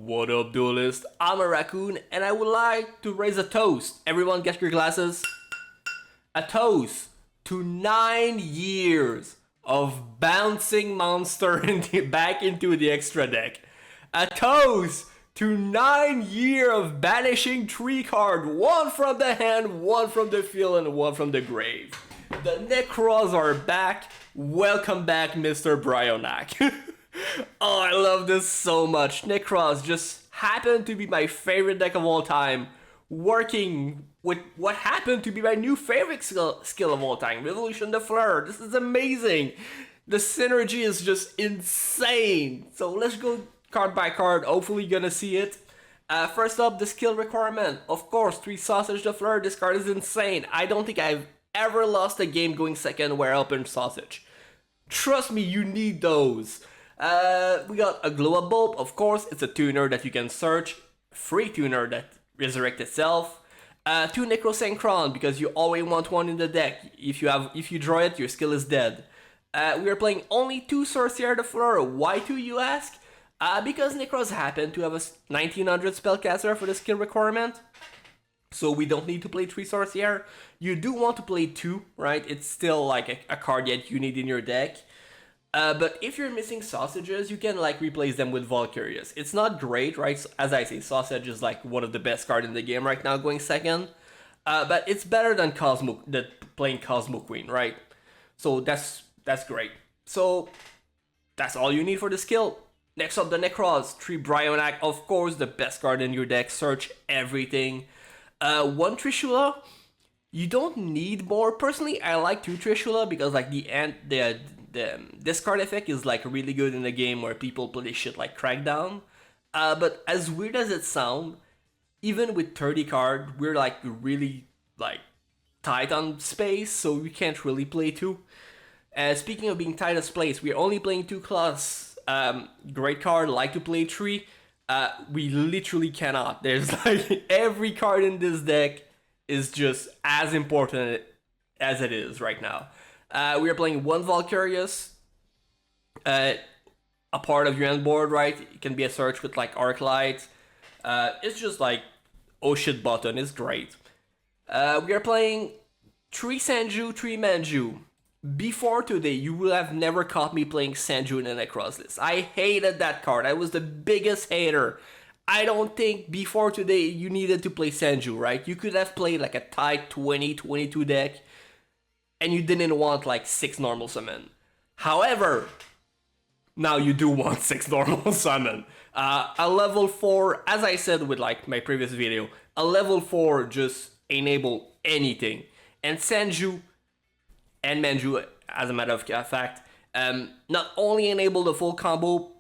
What up, duelist? I'm a raccoon and I would like to raise a toast. Everyone get your glasses. A toast to 9 years of bouncing monster back into the extra deck. A toast to 9 years of banishing 3 cards, one from the hand, one from the field, and one from the grave. The Nekroz are back. Welcome back, Mr. Bryonak. Oh, I love this so much. Nekroz just happened to be my favorite deck of all time, working with what happened to be my new favorite skill of all time, Revolution the Fleur. This is amazing. The synergy is just insane. So let's go card by card. Hopefully you're gonna see it. First up, the skill requirement. Of course, 3 Sausage the Fleur. This card is insane. I don't think I've ever lost a game going second where I opened Sausage. Trust me, you need those. We got a Glow Up Bulb, of course. It's a tuner that you can search. Free tuner that resurrects itself. 2 Necrosynchron, because you always want one in the deck. If you draw it, your skill is dead. We are playing only 2 Sorcier de Fleur. Why 2, you ask? Because Nekroz happened to have a 1900 spellcaster for the skill requirement. So we don't need to play 3 Sorcier. You do want to play 2, right? It's still like a card that you need in your deck. But if you're missing Sausages, you can like replace them with Valkyrias. It's not great, right? As I say, Sausage is like one of the best cards in the game right now, going second. But it's better than playing Cosmo Queen, right? So that's great. So that's all you need for the skill. Next up, the Nekroz, 3 Bryonak, of course, the best card in your deck. Search everything. 1 Trishula. You don't need more. Personally, I like 2 Trishula because like the discard effect is like really good in a game where people play shit like Crackdown. But as weird as it sounds, even with 30 cards, we're like really like tight on space, so we can't really play 2. Speaking of being tight on space, we're only playing 2 class. Great card, like to play 3. We literally cannot. There's like every card in this deck is just as important as it is right now. We are playing 1 Valkyrias, a part of your end board, right? It can be a search with like Arclight. It's just like, oh shit button, it's great. We are playing 3 Sanju, 3 Manju. Before today, you would have never caught me playing Sanju in a Nekroz list. I hated that card. I was the biggest hater. I don't think before today you needed to play Sanju, right? You could have played like a tight 20-22 deck, and you didn't want like 6 normal summon. However, now you do want 6 normal summon. A level 4, as I said with like my previous video, a level 4 just enable anything. And Sanju and Manju, as a matter of fact, not only enable the full combo,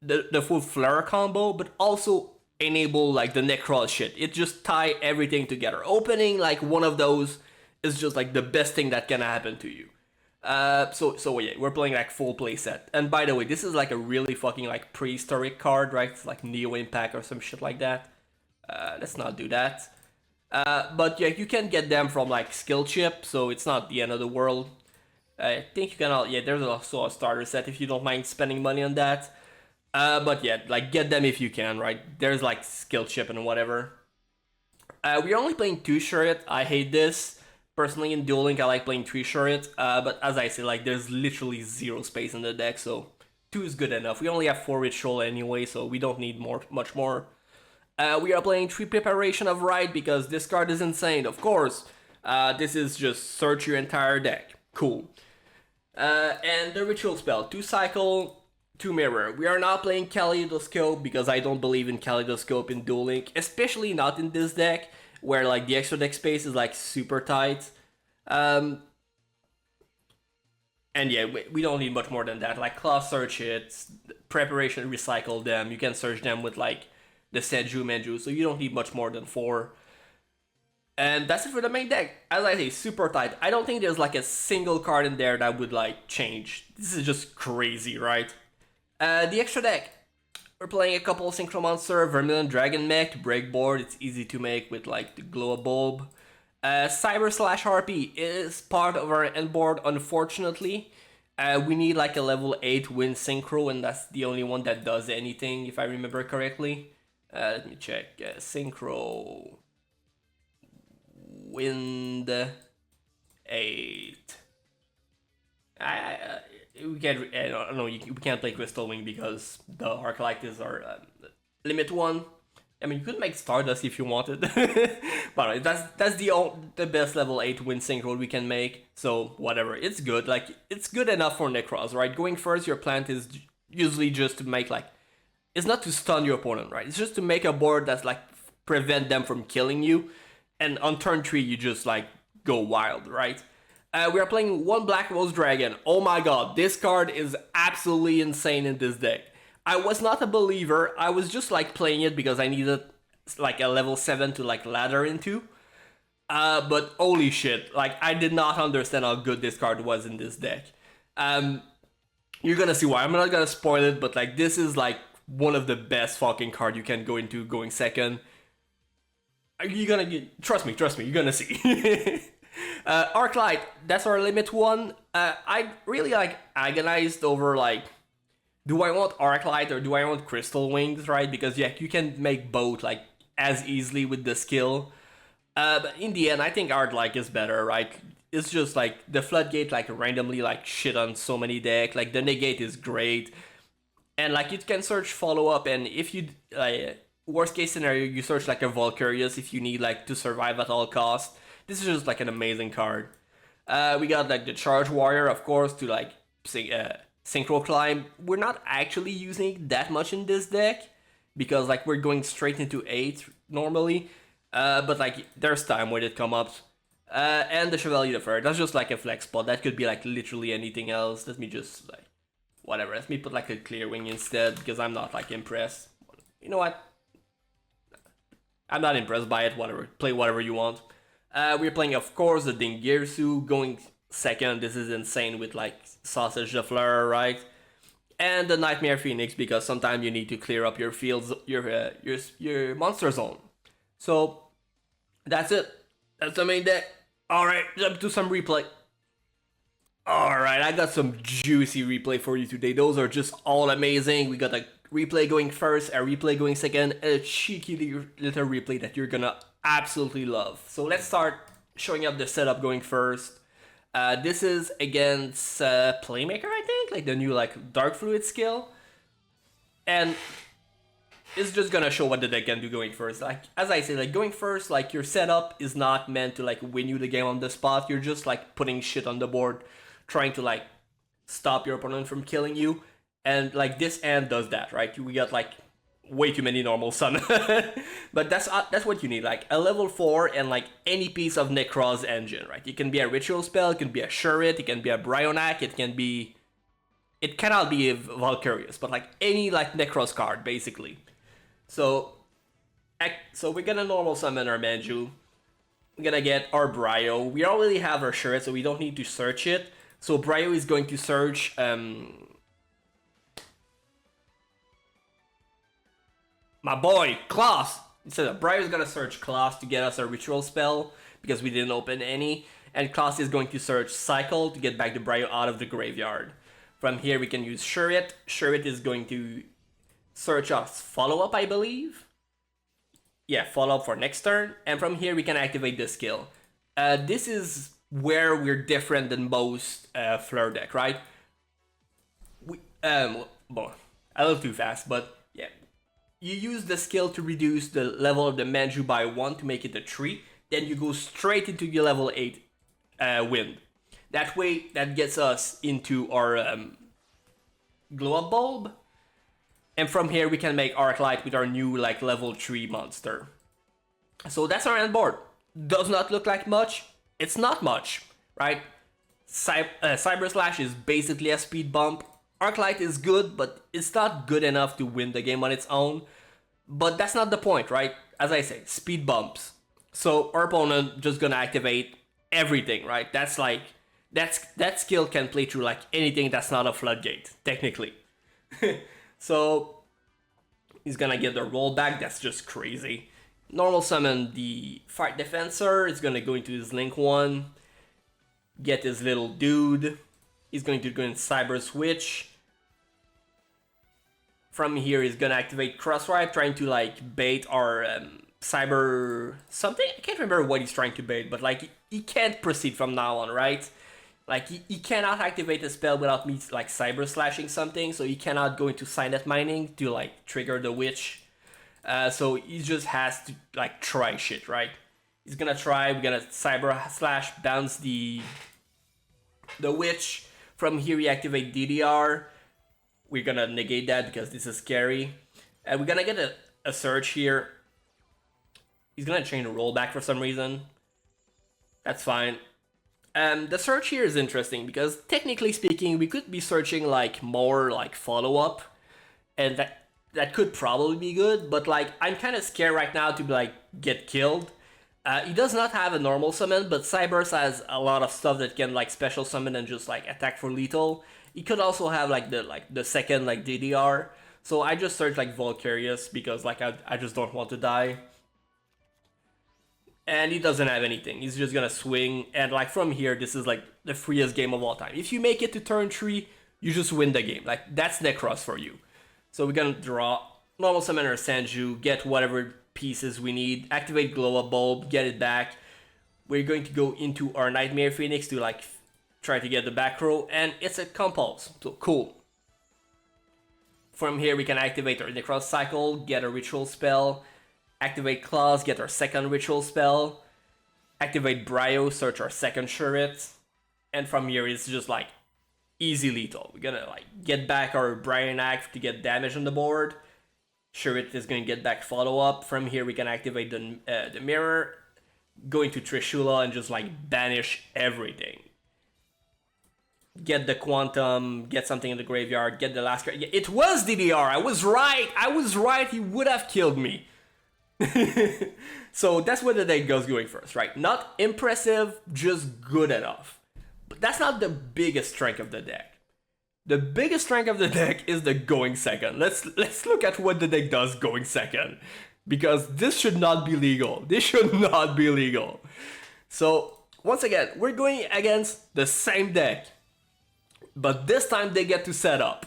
the full Fleur combo, but also enable like the Nekroz shit. It just tie everything together. Opening like one of those is just like the best thing that can happen to you. So yeah, we're playing like full playset. And by the way, this is like a really fucking like prehistoric card, right? It's like Neo Impact or some shit like that. Let's not do that. But yeah, you can get them from like skill chip, so it's not the end of the world. I think you can yeah, there's also a starter set if you don't mind spending money on that. But yeah, like get them if you can, right? There's like skill chip and whatever. We're only playing 2 Chariot. I hate this. Personally, in Duel Link, I like playing 3 Chariot, but as I say, like, there's literally 0 space in the deck, so 2 is good enough. We only have 4 Ritual anyway, so we don't need much more. We are playing 3 Preparation of Right, because this card is insane, of course. This is just search your entire deck. Cool. And the Ritual spell, 2 Cycle, 2 Mirror. We are not playing Kaleidoscope, because I don't believe in Kaleidoscope in Duel Link, especially not in this deck, where like the extra deck space is like super tight. And yeah, we don't need much more than that. Like class search it, preparation, recycle them. You can search them with like the Senju Menju, so you don't need much more than 4. And that's it for the main deck. As I say, super tight. I don't think there's like a single card in there that would like change. This is just crazy, right? The extra deck. We're playing a couple of Synchro Monster, Vermilion Dragon Mech to break board. It's easy to make with like the Glow Up Bulb. Cyber / Harpy is part of our end board, unfortunately. We need like a level 8 wind synchro, and that's the only one that does anything, if I remember correctly. Let me check. Synchro wind 8. We can't. I don't know. We can't play Crystal Wing because the Arclight is our limit one. I mean, you could make Stardust if you wanted, but that's the best level 8 wind synchro we can make. So whatever, it's good. Like it's good enough for Nekroz, right? Going first, your plant is usually just to make like, it's not to stun your opponent, right? It's just to make a board that's like prevent them from killing you, and on turn 3 you just like go wild, right? We are playing one Black Rose Dragon. Oh my god, this card is absolutely insane in this deck. I was not a believer. I was just like playing it because I needed like a level 7 to like ladder into. But holy shit, like I did not understand how good this card was in this deck. You're gonna see why. I'm not gonna spoil it, but like this is like one of the best fucking card you can go into going second. You're gonna get, trust me, you're gonna see. Arclight, that's our limit one. I really like agonized over like, do I want Arclight or do I want Crystal Wings, right? Because yeah, you can make both like as easily with the skill. But in the end, I think Arclight is better, right? It's just like the Floodgate like randomly like shit on so many decks. Like the Negate is great. And like you can search follow up, and if you worst case scenario, you search like a Valkyrius if you need like to survive at all costs. This is just like an amazing card. We got like the Charge Warrior, of course, to like Synchro Climb. We're not actually using that much in this deck because like we're going straight into 8 normally. But like there's time when it comes up. And the Chevalier de Fleur, that's just like a flex spot. That could be like literally anything else. Let me just like, whatever. Let me put like a Clear Wing instead because I'm not like impressed. You know what? I'm not impressed by it. Whatever. Play whatever you want. We're playing, of course, the Dingirsu going second. This is insane with like Sausage de Fleur, right? And the Nightmare Phoenix because sometimes you need to clear up your fields, your monster zone. So that's it. That's the main deck. All right, jump to some replay. All right, I got some juicy replay for you today. Those are just all amazing. We got a replay going first, a replay going second, and a cheeky little replay that you're gonna absolutely love. So let's start showing up the setup going first. This is against Playmaker, I think, like the new like Dark Fluid skill, and it's just gonna show what the deck can do going first. Like as I say, like going first, like your setup is not meant to like win you the game on the spot. You're just like putting shit on the board, trying to like stop your opponent from killing you, and like this hand does that, right? We got like way too many normal sun. But that's what you need, like a level 4 and like any piece of Nekroz engine, right? It can be a ritual spell, it can be a Shurit, it can be a Bryonak, it cannot be a Valkyrius, but like any like Nekroz card basically. So we're gonna normal summon our Manju. We're gonna get our Bryo. We already have our Shurit, so we don't need to search it. So Bryo is going to search my boy, Klaus! So Bryo is gonna search Klaus to get us a ritual spell, because we didn't open any. And Klaus is going to search Cycle to get back the Bryo out of the graveyard. From here we can use Shurit. Shurit is going to search us Follow Up, I believe? Yeah, Follow Up for next turn. And from here we can activate the skill. This is where we're different than most Fleur deck, right? Well, a little too fast, but yeah. You use the skill to reduce the level of the Manju by 1 to make it a 3. Then you go straight into your level 8 wind. That way, that gets us into our glow-up bulb. And from here, we can make Arclight with our new like level 3 monster. So that's our end board. Does not look like much. It's not much, right? Cyber Slash is basically a speed bump. Arclight is good, but it's not good enough to win the game on its own. But that's not the point, right? As I say, speed bumps. So our opponent just gonna activate everything, right? That's like, that skill can play through like anything that's not a floodgate, technically. So he's gonna get the rollback, that's just crazy. Normal summon the Fight Defensor, it's gonna go into his Link 1, get his little dude. He's going to go in Cyber Switch. From here, he's gonna activate Crosswipe, trying to like bait our Cyber something. I can't remember what he's trying to bait, but like he can't proceed from now on, right? Like he cannot activate a spell without me like Cyber Slashing something, so he cannot go into Signet Mining to like trigger the Witch. So he just has to like try shit, right? He's gonna try. We're gonna Cyber Slash, bounce the Witch. From here, we activate DDR. We're gonna negate that because this is scary. And we're gonna get a Surge here. He's gonna chain a rollback for some reason. That's fine. The Surge here is interesting because technically speaking, we could be searching like more like follow-up. And that could probably be good, but like I'm kind of scared right now to like get killed. He does not have a normal summon, but Cybers has a lot of stuff that can like special summon and just like attack for lethal. He could also have like the second like DDR. So I just searched like Volcarius because like I just don't want to die. And he doesn't have anything. He's just gonna swing, and like from here, this is like the freest game of all time. If you make it to turn 3, you just win the game. Like that's Nekroz for you. So we're gonna draw normal summoner Sanju, get whatever pieces we need, activate Glow Up Bulb, get it back. We're going to go into our Nightmare Phoenix to like try to get the back row, and it's a compulse, so cool. From here we can activate our Necroz cycle, get a ritual spell, activate Claws, get our second ritual spell, activate Bryo, search our second turret, and from here it's just like easy lethal. We're gonna like get back our Bryon Act to get damage on the board. Turret is gonna get back follow up. From here we can activate the mirror, go into Trishula and just like banish everything. Get the Quantum, get something in the graveyard, get the last card. Yeah, it was DDR. I was right. He would have killed me. So that's where the deck goes going first, right? Not impressive, just good enough. But that's not the biggest strength of the deck. The biggest strength of the deck is the going second. Let's look at what the deck does going second. Because this should not be legal. This should not be legal. So, once again, we're going against the same deck. But this time they get to set up.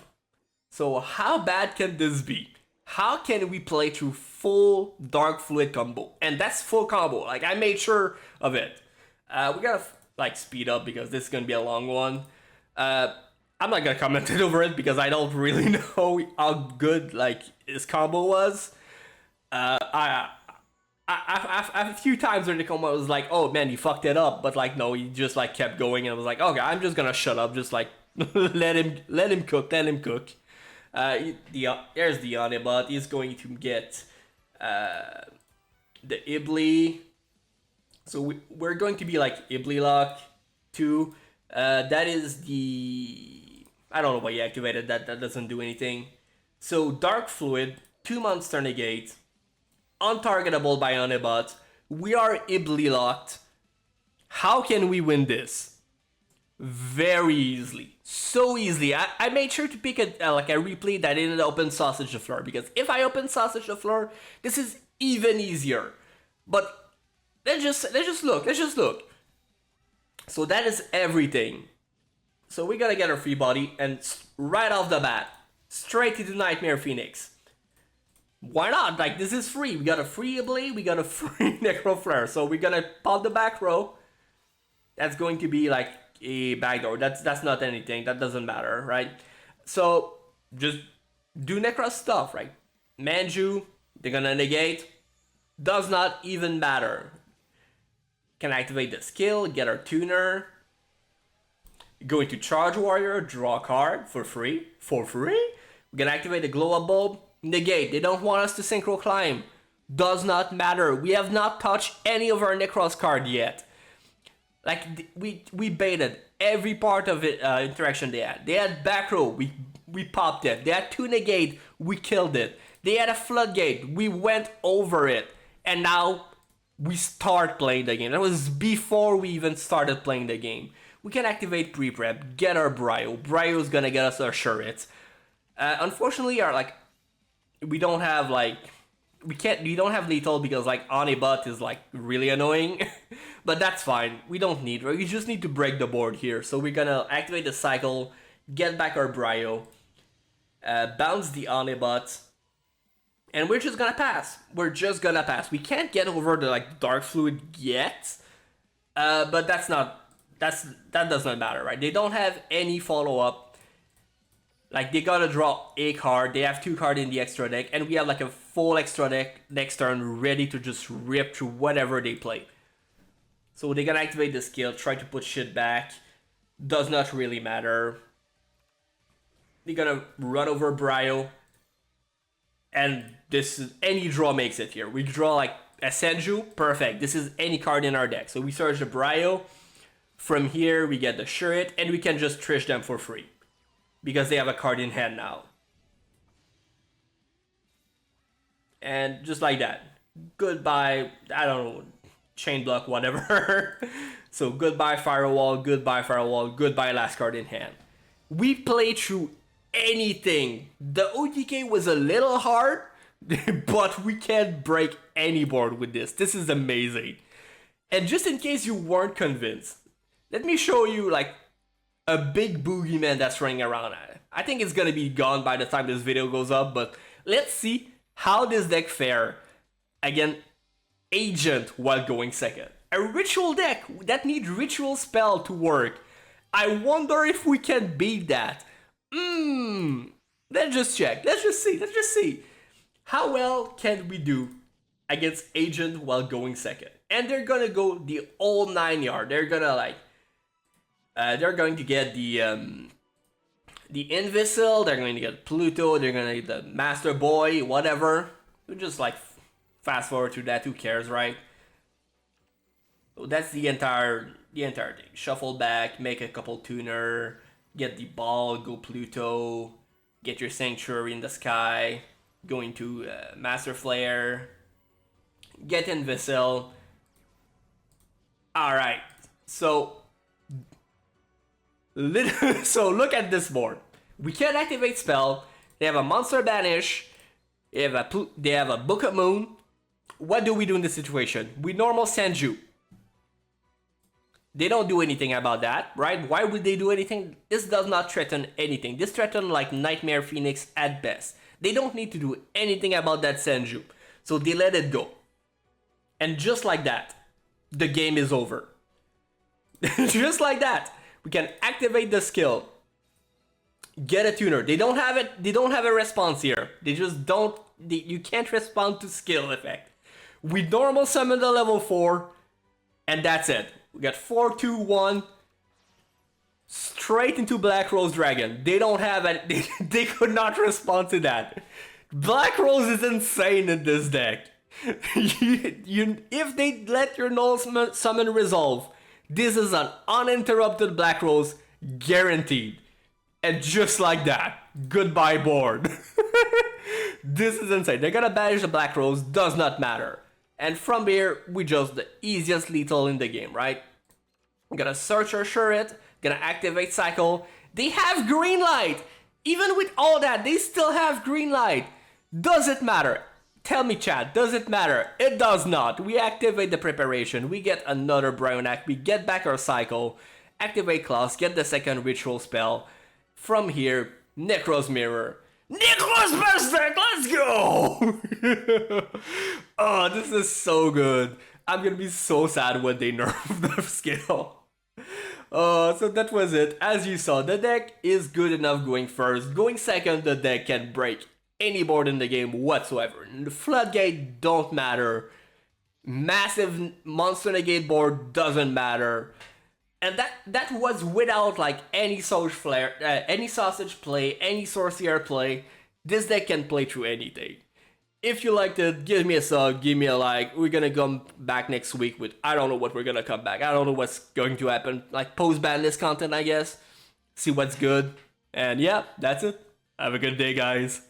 So how bad can this be? How can we play through full Dark Fluid combo? And that's full combo. Like I made sure of it. We gotta like speed up because this is gonna be a long one. I'm not gonna comment over it because I don't really know how good like his combo was. I a few times during the combo I was like, oh man, he fucked it up. But like no, he just like kept going and I was like, okay, I'm just gonna shut up. Just like let him cook. There's the Onibot. He's going to get the Ibli. So we're going to be like Ibli lock too. That is the... I don't know why you activated that. That doesn't do anything. So Dark Fluid, 2 monster negate, untargetable by Onibot. We are Ibli locked. How can we win this? Very easily. So easily. I made sure to pick a replay that didn't open Sausage de Fleur, because if I open Sausage de Fleur, this is even easier. But let's just look. So that is everything. So we gotta get our free body, and right off the bat, straight into Nightmare Phoenix. Why not? Like, this is free. We got a free Ibli, we got a free Necro Flare. So we're gonna pop the back row. That's going to be like a backdoor. That's not anything. That doesn't matter, right? So just do Nekroz stuff, right? Manju, they're gonna negate. Does not even matter. Can activate the skill, get our tuner. Go into Charge Warrior, draw a card for free. We're gonna activate the Glow Up Bulb, negate. They don't want us to Synchro Climb. Does not matter. We have not touched any of our Nekroz card yet. Like, we baited every part of it, interaction they had. They had back row, we popped it. They had 2 negate, we killed it. They had a floodgate, we went over it. And now, we start playing the game. That was before we even started playing the game. We can activate pre-prep, get our Bryo. Bryo's gonna get us our turrets. Unfortunately, we don't have, we don't have lethal because, Onibot is, really annoying. But that's fine. We don't need, right? We just need to break the board here. So we're gonna activate the cycle, get back our Bryo, bounce the Onibot, and we're just gonna pass. We're just gonna pass. We can't get over the like Dark Fluid yet, but that does not matter, right? They don't have any follow-up. Like, they gotta draw a card. They have 2 cards in the extra deck, and we have like a full extra deck next turn ready to just rip through whatever they play. So they're gonna activate the skill, try to put shit back. Does not really matter. They're gonna run over Bryo. And this is, any draw makes it here. We draw like a Senju, perfect. This is any card in our deck. So we search the Bryo. From here, we get the Shurit, and we can just trish them for free. Because they have a card in hand now. And just like that. Goodbye, I don't know, chain block, whatever. So goodbye Firewall, goodbye last card in hand. We play through anything. The OTK was a little hard, but we can't break any board with this. This is amazing. And just in case you weren't convinced, let me show you like a big boogeyman that's running around. I think it's gonna be gone by the time this video goes up, but let's see how this deck fare against Agent while going second. A ritual deck that needs ritual spell to work. I wonder if we can beat that. Let's just check. Let's just see. How well can we do against Agent while going second? And they're gonna go the whole 9 yard. They're gonna like they're going to get the Invisil, they're going to get Pluto, they're going to get the Master Boy, whatever. We just like fast forward to that, who cares, right? So that's the entire thing. Shuffle back, make a couple tuner, get the ball, go Pluto, get your Sanctuary in the sky, go into Master Flare, get Invisil. Alright, so look at this board. We can't activate spell. They have a monster banish. They have a Book of Moon. What do we do in this situation? We normal Senju. They don't do anything about that, right? Why would they do anything? This does not threaten anything. This threatens like Nightmare Phoenix at best. They don't need to do anything about that Senju. So they let it go. And just like that, the game is over. Just like that. We can activate the skill. Get a tuner. They don't have it. They don't have a response here. They just don't. You can't respond to skill effect. We normal summon the level 4, and that's it. We got 4, 2, 1. Straight into Black Rose Dragon. They don't have it. They could not respond to that. Black Rose is insane in this deck. If they let your null summon resolve, this is an uninterrupted Black Rose, guaranteed. And just like that, goodbye board. This is insane. They're gonna banish the Black Rose, does not matter. And from here, we just the easiest lethal in the game, right? I'm gonna search our Shurit, gonna activate Cycle. They have green light! Even with all that, they still have green light. Does it matter? Tell me, chat, does it matter? It does not. We activate the preparation, we get another Bryonac, we get back our Cycle, activate Claws, get the second ritual spell. From here, Nekroz Mirror. Nekroz best deck, let's go! Oh, this is so good. I'm gonna be so sad when they nerf the skill. So that was it. As you saw, the deck is good enough going first. Going second, the deck can break any board in the game whatsoever. The Floodgate don't matter. Massive Monster Negate board doesn't matter. And that was without like any sausage play, any sorcerer play. This deck can play through anything. If you liked it, give me a sub, give me a like. We're gonna come back next week with, I don't know what we're gonna come back. I don't know what's going to happen. Like post-ban list content, I guess. See what's good. And yeah, that's it. Have a good day, guys.